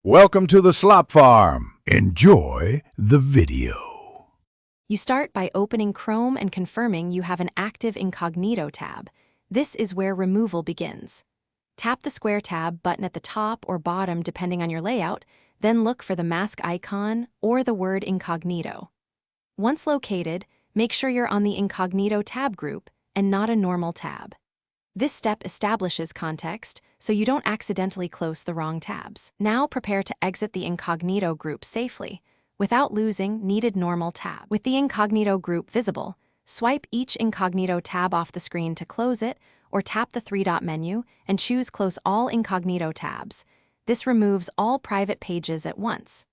Welcome to the Slop Farm. Enjoy the video. You start by opening Chrome and confirming you have an active Incognito tab. This is where removal begins. Tap the square tab button at the top or bottom depending on your layout, then look for the mask icon or the word Incognito. Once located, make sure you're on the Incognito tab group and not a normal tab. This step establishes context, so you don't accidentally close the wrong tabs. Now prepare to exit the Incognito group safely, without losing needed normal tab. With the Incognito group visible, swipe each Incognito tab off the screen to close it, or tap the three-dot menu and choose Close All Incognito tabs. This removes all private pages at once.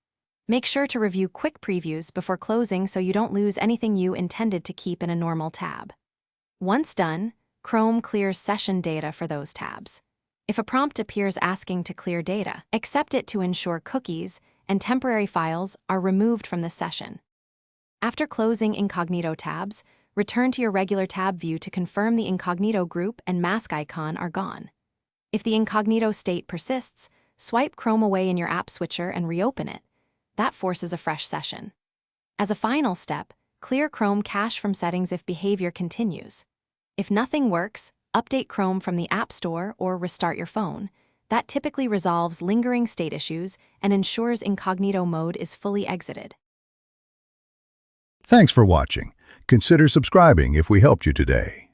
Make sure to review quick previews before closing so you don't lose anything you intended to keep in a normal tab. Once done, Chrome clears session data for those tabs. If a prompt appears asking to clear data, accept it to ensure cookies and temporary files are removed from the session. After closing Incognito tabs, return to your regular tab view to confirm the Incognito group and mask icon are gone. If the Incognito state persists, swipe Chrome away in your app switcher and reopen it. That forces a fresh session. As a final step, clear Chrome cache from settings if behavior continues. If nothing works, update Chrome from the App Store or restart your phone. That typically resolves lingering state issues and ensures Incognito mode is fully exited. Thanks for watching. Consider subscribing if we helped you today.